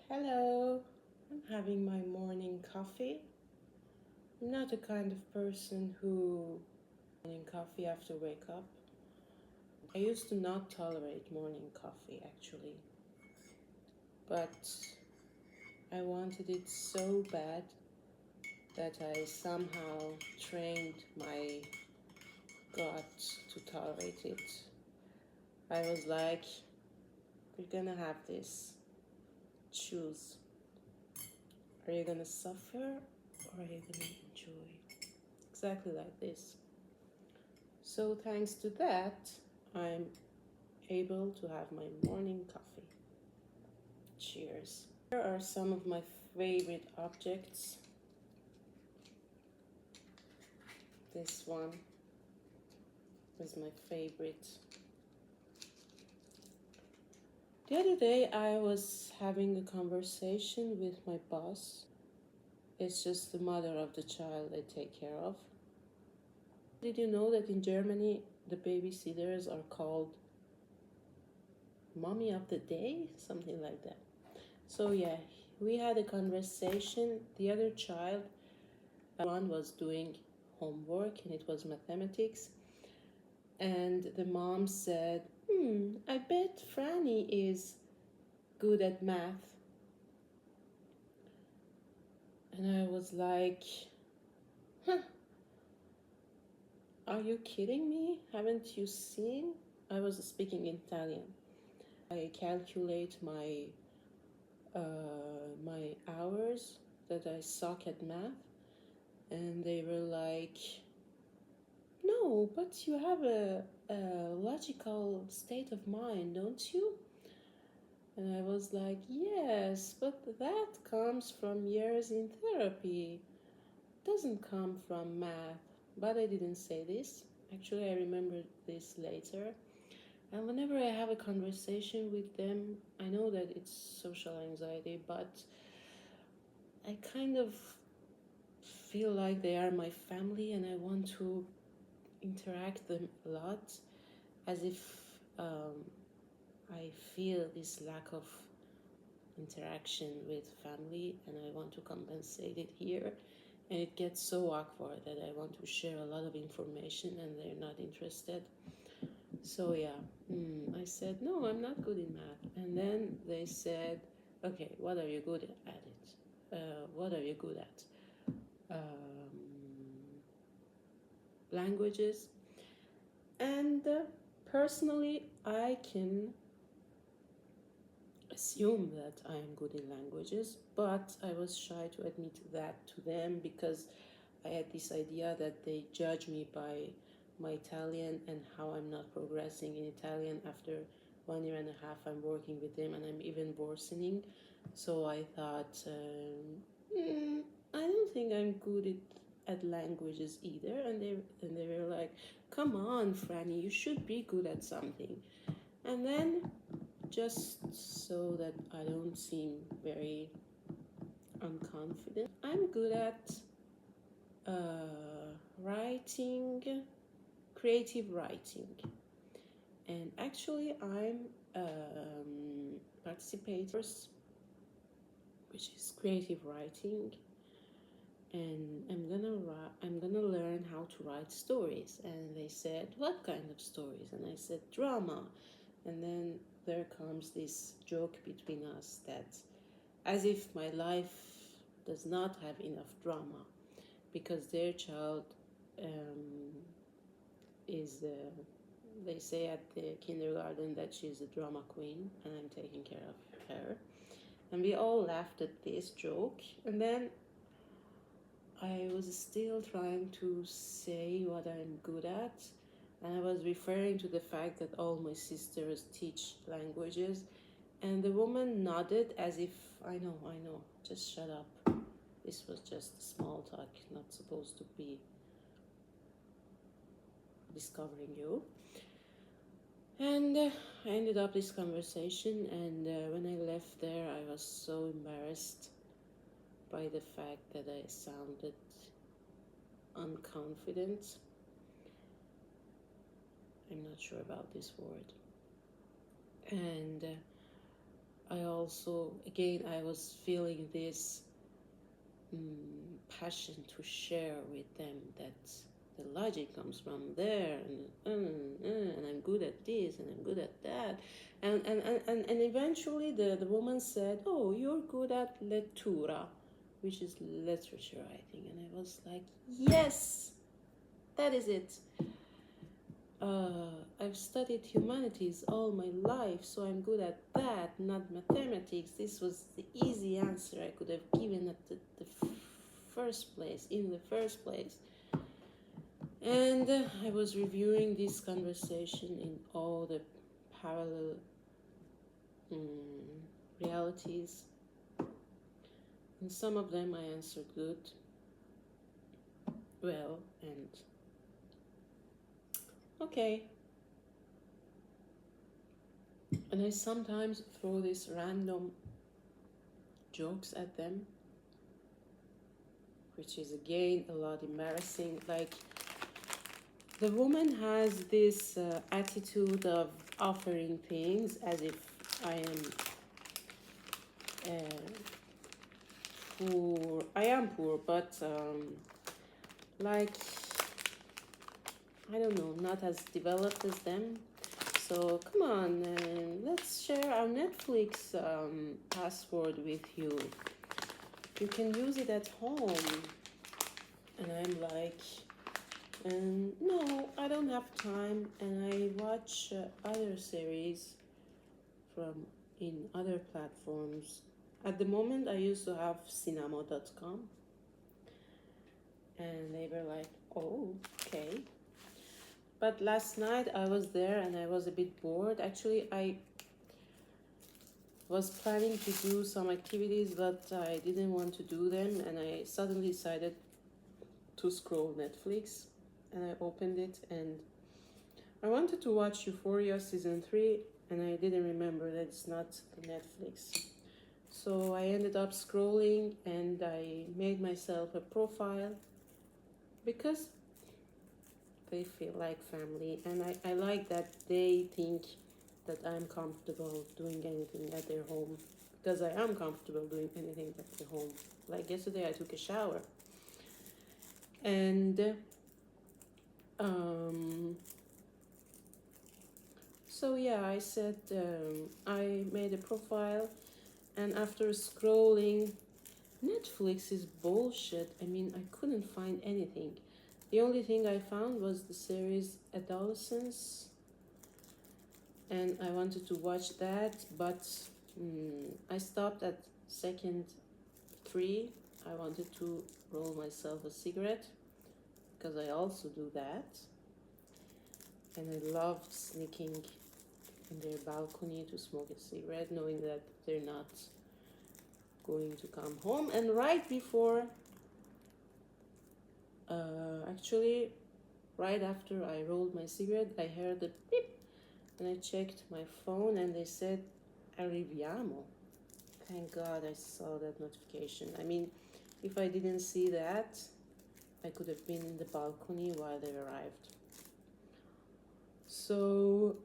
Hello, I'm having my morning coffee. I'm not the kind of person who morning coffee after wake up. I used to not tolerate morning coffee actually, but I wanted it so bad that I somehow trained my gut to tolerate it. I was like, you're gonna have this. Choose. Are you gonna suffer or are you gonna enjoy? Exactly like this. So, thanks to that, I'm able to have my morning coffee. Cheers. Here are some of my favorite objects. This one is my favorite. The other day, I was having a conversation with my boss. It's just the mother of the child I take care of. Did you know that in Germany, the babysitters are called mommy of the day? Something like that. So, yeah, we had a conversation. The other child, one was doing homework and it was mathematics. And the mom said, I bet Franny is good at math. And I was like, huh, are you kidding me? Haven't you seen? I was speaking in Italian. I calculate my hours that I suck at math, and they were like, no, but you have a logical state of mind, don't you? And I was like, yes, but that comes from years in therapy. It doesn't come from math. But I didn't say this. Actually, I remembered this later. And whenever I have a conversation with them, I know that it's social anxiety, but I kind of feel like they are my family and I want to interact them a lot, as if I feel this lack of interaction with family and I want to compensate it here, and it gets so awkward that I want to share a lot of information and they're not interested. So yeah, I said, no, I'm not good in math. And then they said, okay, what are you good at it? What are you good at? Languages. And personally, I can assume that I am good in languages, but I was shy to admit that to them because I had this idea that they judge me by my Italian and how I'm not progressing in Italian after 1 year and a half I'm working with them, and I'm even worsening. So I thought, I don't think I'm good at languages either. And they were like, come on, Franny, you should be good at something. And then, just so that I don't seem very unconfident, I'm good at writing, creative writing. And actually, I'm participating, which is creative writing, and I'm gonna learn how to write stories. And they said, what kind of stories? And I said, drama. And then there comes this joke between us that as if my life does not have enough drama because their child is they say at the kindergarten that she's a drama queen and I'm taking care of her. And we all laughed at this joke. And then I was still trying to say what I'm good at. And I was referring to the fact that all my sisters teach languages. And the woman nodded as if, I know, just shut up. This was just small talk, not supposed to be discovering you. And I ended up this conversation, and when I left there, I was so embarrassed by the fact that I sounded unconfident. I'm not sure about this word. And I also, again, I was feeling this passion to share with them that the logic comes from there, and I'm good at this and I'm good at that, and eventually the woman said, oh, you're good at lettura, which is literature, I think. And I was like, yes, that is it. I've studied humanities all my life, so I'm good at that, not mathematics. This was the easy answer I could have given at the first place, in the first place. And I was reviewing this conversation in all the parallel realities. And some of them I answered good, well, and okay. And I sometimes throw these random jokes at them, which is again a lot embarrassing. Like, the woman has this attitude of offering things as if I am poor. I am poor, but like, I don't know, not as developed as them. So come on, let's share our Netflix password with you. You can use it at home. And I'm like, no, I don't have time, and I watch other series from in other platforms. At the moment, I used to have cinema.com, and they were like, oh, okay. But last night I was there and I was a bit bored. Actually, I was planning to do some activities, but I didn't want to do them, and I suddenly decided to scroll Netflix, and I opened it, and I wanted to watch Euphoria season 3, and I didn't remember that it's not Netflix. So I ended up scrolling, and I made myself a profile because they feel like family, and I like that they think that I'm comfortable doing anything at their home, because I am comfortable doing anything at their home. Like yesterday I took a shower, and so yeah, I said I made a profile, and after scrolling, Netflix is bullshit. I mean, I couldn't find anything. The only thing I found was the series Adolescence, and I wanted to watch that, but I stopped at second 3. I wanted to roll myself a cigarette, because I also do that, and I loved sneaking in their balcony to smoke a cigarette, knowing that they're not going to come home. And right before, actually right after I rolled my cigarette, I heard a beep, and I checked my phone, and they said arriviamo. Thank God I saw that notification. I mean, if I didn't see that, I could have been in the balcony while they arrived. So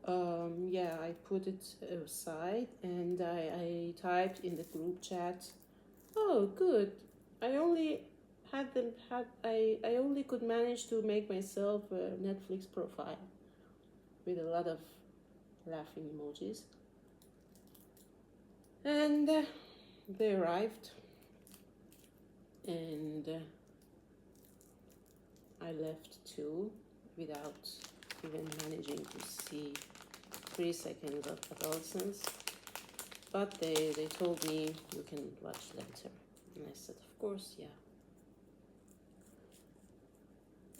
yeah, I put it aside, and I typed in the group chat, oh good, I only I only could manage to make myself a Netflix profile, with a lot of laughing emojis. And they arrived, and I left too, without even managing to see 3 seconds of Adolescence. But they told me you can watch later, and I said, of course, yeah.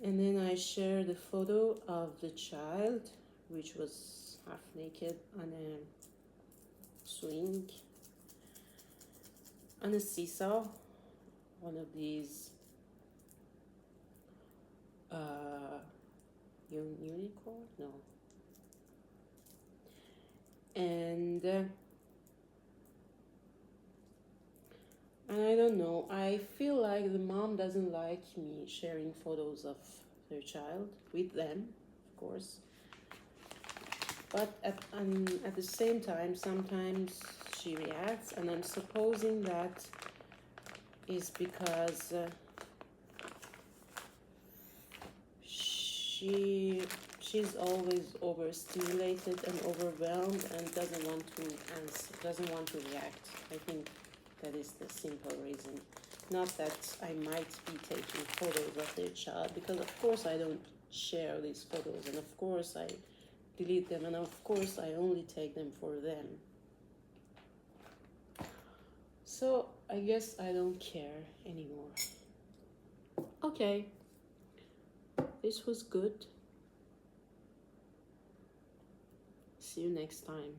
And then I shared a photo of the child, which was half naked on a swing, on a seesaw, one of these unicorn? No. And I don't know, I feel like the mom doesn't like me sharing photos of their child with them, of course. But at the same time, sometimes she reacts, and I'm supposing that is because she's always overstimulated and overwhelmed and doesn't want to answer, doesn't want to react. I think that is the simple reason. Not that I might be taking photos of their child, because of course I don't share these photos, and of course I delete them, and of course I only take them for them. So I guess I don't care anymore. Okay, this was good. See you next time.